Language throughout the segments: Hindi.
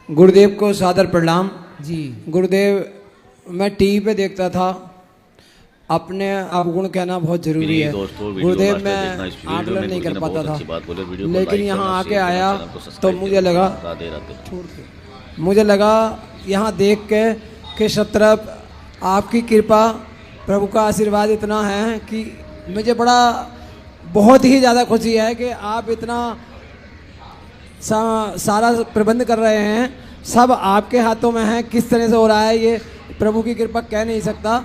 गुरुदेव को सादर प्रणाम जी। गुरुदेव मैं टीवी पे देखता था, अपने अवगुण कहना बहुत जरूरी है। गुरुदेव मैं आकलन नहीं कर पाता था, लेकिन यहाँ आके आया तो मुझे लगा यहाँ देख के कि सब तरफ आपकी कृपा, प्रभु का आशीर्वाद इतना है कि मुझे बहुत ही ज़्यादा खुशी है कि आप इतना सारा प्रबंध कर रहे हैं। सब आपके हाथों में है, किस तरह से हो रहा है ये प्रभु की कृपा कह नहीं सकता।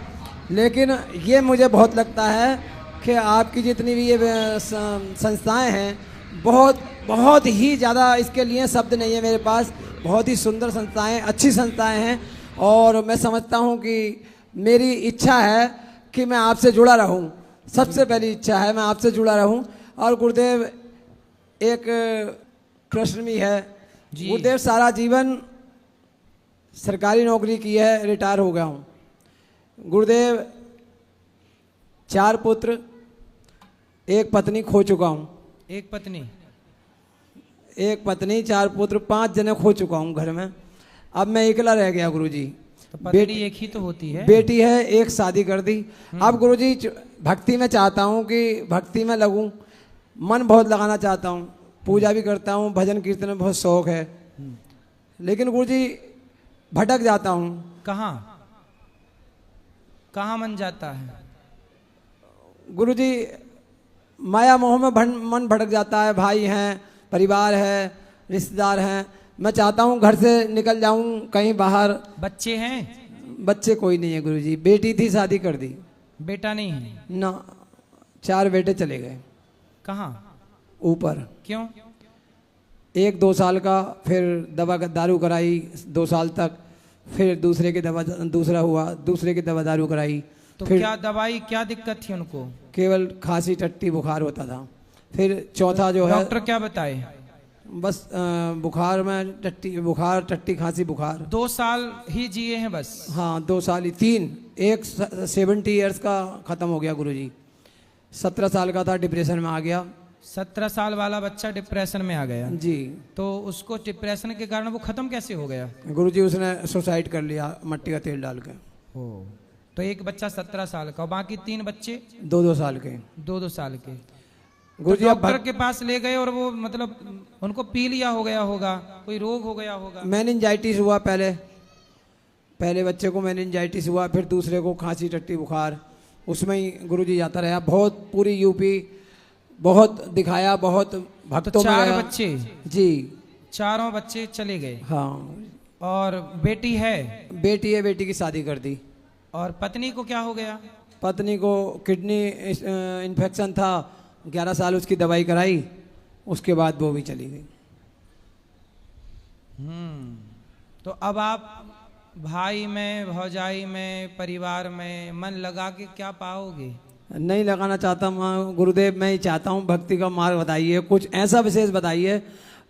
लेकिन ये मुझे बहुत लगता है कि आपकी जितनी भी ये संस्थाएं हैं, बहुत ही ज़्यादा, इसके लिए शब्द नहीं है मेरे पास। बहुत ही सुंदर संस्थाएं, अच्छी संस्थाएं हैं, और मैं समझता हूँ कि मेरी इच्छा है कि मैं आपसे जुड़ा रहूँ। सबसे पहली इच्छा है मैं आपसे जुड़ा रहूँ। और गुरुदेव एक प्रश्न भी है, गुरुदेव सारा जीवन सरकारी नौकरी की है, रिटायर हो गया हूँ। गुरुदेव 4 पुत्र, 1 पत्नी खो चुका हूँ। एक पत्नी 4 पुत्र, 5 जने खो चुका हूँ घर में। अब मैं अकेला रह गया गुरुजी। तो पत्नी एक ही तो होती है। बेटी है, एक शादी कर दी। अब गुरुजी भक्ति में चाहता हूँ कि भक्ति में लगूं, मन बहुत लगाना चाहता हूँ, पूजा भी करता हूँ, भजन कीर्तन में बहुत शौक है, लेकिन गुरुजी भटक जाता हूँ। कहाँ मन जाता है गुरुजी? माया मोह में मन भटक जाता है। भाई हैं, परिवार है, रिश्तेदार हैं। मैं चाहता हूँ घर से निकल जाऊँ कहीं बाहर। बच्चे हैं? बच्चे कोई नहीं है गुरुजी। बेटी थी, शादी कर दी। बेटा नहीं है ना, 4 बेटे चले गए। कहाँ? ऊपर। क्यों? 1-2 साल का, फिर दवा दारू कराई 2 साल तक, फिर दूसरे की दवा, दूसरा हुआ, दूसरे की दवा दारू कराई। तो फिर क्या दवाई, क्या दिक्कत थी उनको? केवल खांसी टट्टी बुखार होता था। फिर चौथा जो है, डॉक्टर क्या बताए? बस बुखार में टट्टी खांसी बुखार। 2 साल ही जिए हैं बस? हाँ, 2 साल ही, 3। एक 70 इयर्स का खत्म हो गया गुरुजी। 17 साल का था, डिप्रेशन में आ गया। 17 साल वाला बच्चा डिप्रेशन में आ गया जी। तो उसको डिप्रेशन के कारण वो खत्म कैसे हो गया? गुरुजी उसने सुसाइड कर लिया मट्टी का तेल डाल के। तो एक बच्चा 17 साल का, बाकी 3 बच्चे 2-2 साल के। 2-2 साल के। गुरुजी तो डॉक्टर के पास ले गए और वो मतलब उनको पी लिया हो गया होगा, कोई रोग हो गया होगा। मेनिंजाइटिस हुआ पहले बच्चे को मेनिंजाइटिस हुआ, फिर दूसरे को खांसी टट्टी बुखार। उसमें ही गुरुजी जाता रहा, बहुत पूरी यूपी बहुत दिखाया, बहुत भक्तों तो में 4 गया। बच्चे? जी, चारों बच्चे चले गए। हाँ। और बेटी है? बेटी है, बेटी की शादी कर दी। और पत्नी को क्या हो गया? पत्नी को किडनी इन्फेक्शन था, 11 साल उसकी दवाई कराई, उसके बाद वो भी चली गई। तो अब आप भाई में, भौजाई में, परिवार में मन लगा के क्या पाओगे? नहीं लगाना चाहता मैं गुरुदेव। मैं ही चाहता हूँ भक्ति का मार्ग बताइए, कुछ ऐसा विशेष बताइए।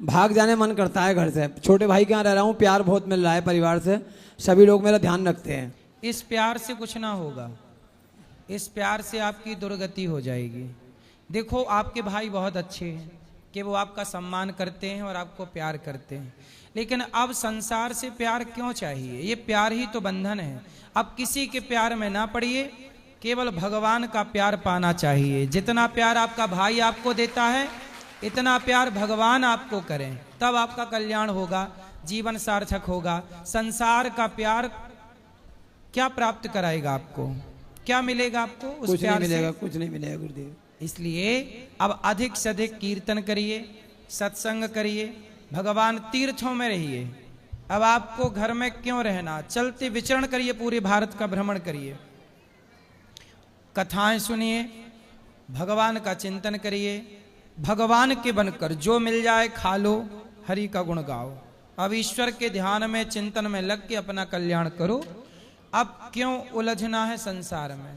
भाग जाने मन करता है घर से। छोटे भाई के यहाँ रह रहा हूँ, प्यार बहुत मिल रहा है परिवार से, सभी लोग मेरा ध्यान रखते हैं। इस प्यार से कुछ ना होगा, इस प्यार से आपकी दुर्गति हो जाएगी। देखो आपके भाई बहुत अच्छे हैं कि वो आपका सम्मान करते हैं और आपको प्यार करते हैं, लेकिन अब संसार से प्यार क्यों चाहिए? ये प्यार ही तो बंधन है। अब किसी के प्यार में ना पड़िए, केवल भगवान का प्यार पाना चाहिए। जितना प्यार आपका भाई आपको देता है, इतना प्यार भगवान आपको करें, तब आपका कल्याण होगा, जीवन सार्थक होगा। संसार का प्यार क्या प्राप्त कराएगा आपको? क्या मिलेगा आपको उस कुछ प्यार नहीं मिलेगा, से? कुछ नहीं मिलेगा गुरुदेव। इसलिए अब अधिक से अधिक कीर्तन करिए, सत्संग करिए, भगवान तीर्थों में रहिए। अब आपको घर में क्यों रहना, चलते विचरण करिए, पूरे भारत का भ्रमण करिए, कथाएं सुनिए, भगवान का चिंतन करिए, भगवान के बनकर जो मिल जाए खा लो, हरि का गुण गाओ। अब ईश्वर के ध्यान में, चिंतन में लग के अपना कल्याण करो। अब क्यों उलझना है संसार में?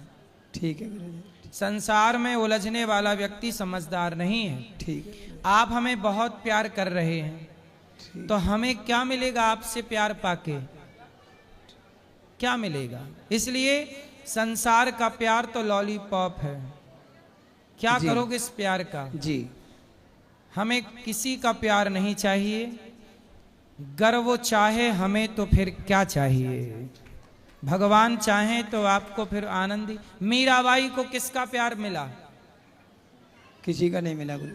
ठीक है गुरुदेव। संसार में उलझने वाला व्यक्ति समझदार नहीं है। ठीक। आप हमें बहुत प्यार कर रहे हैं, तो हमें क्या मिलेगा आपसे प्यार पाके? क्या मिलेगा? इसलिए संसार का प्यार तो लॉलीपॉप है। क्या करोगे इस प्यार का? जी। हमें किसी का प्यार नहीं चाहिए, गर वो चाहे हमें तो फिर क्या चाहिए, भगवान चाहे तो आपको फिर आनंद ही। मीराबाई को किसका प्यार मिला? किसी का नहीं मिला गुरु।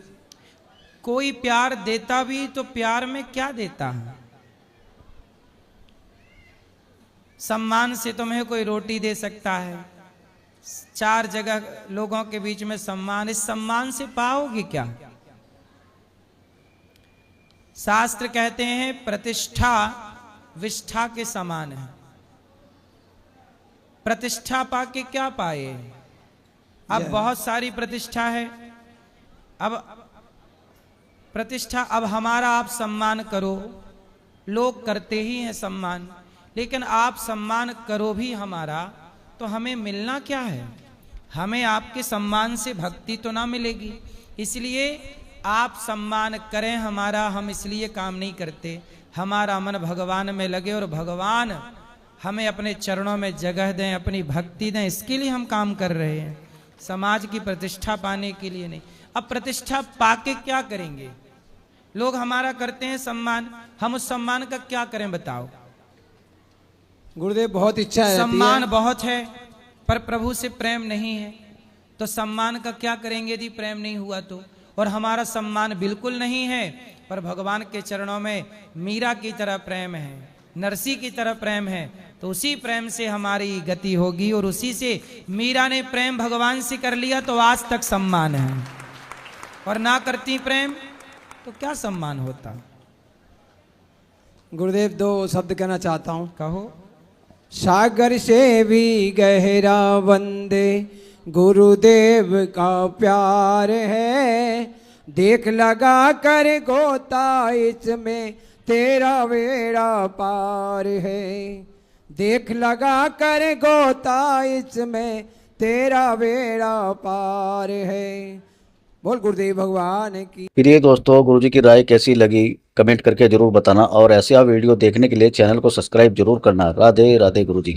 कोई प्यार देता भी तो प्यार में क्या देता है? सम्मान से तुम्हें कोई रोटी दे सकता है, 4 जगह लोगों के बीच में सम्मान, इस सम्मान से पाओगे क्या? शास्त्र कहते हैं प्रतिष्ठा विष्ठा के समान है। प्रतिष्ठा पाके क्या पाए? अब बहुत सारी प्रतिष्ठा है। अब प्रतिष्ठा, अब हमारा आप सम्मान करो, लोग करते ही हैं सम्मान, लेकिन आप सम्मान करो भी हमारा, तो हमें मिलना क्या है? हमें आपके सम्मान से भक्ति तो ना मिलेगी। इसलिए आप सम्मान करें हमारा, हम इसलिए काम नहीं करते, हमारा मन भगवान में लगे और भगवान हमें अपने चरणों में जगह दें, अपनी भक्ति दें, इसके लिए हम काम कर रहे हैं, समाज की प्रतिष्ठा पाने के लिए नहीं। अब प्रतिष्ठा पाके क्या करेंगे? लोग हमारा करते हैं सम्मान, हम उस सम्मान का क्या करें बताओ? गुरुदेव बहुत इच्छा है, सम्मान बहुत है पर प्रभु से प्रेम नहीं है, तो सम्मान का क्या करेंगे यदि प्रेम नहीं हुआ तो? और हमारा सम्मान बिल्कुल नहीं है पर भगवान के चरणों में मीरा की तरह प्रेम है, नरसी की तरह प्रेम है, तो उसी प्रेम से हमारी गति होगी। और उसी से मीरा ने प्रेम भगवान से कर लिया तो आज तक सम्मान है, और ना करती प्रेम तो क्या सम्मान होता? गुरुदेव 2 शब्द कहना चाहता हूँ। कहो। सागर से भी गहरा वंदे गुरुदेव का प्यार है, देख लगा कर गोता इसमें तेरा बेड़ा पार है, देख लगा कर गोता इसमें तेरा बेड़ा पार है। बोल गुरुदेव भगवान की। प्रिय दोस्तों, गुरुजी की राय कैसी लगी कमेंट करके जरूर बताना, और ऐसे आप वीडियो देखने के लिए चैनल को सब्सक्राइब जरूर करना। राधे राधे गुरुजी।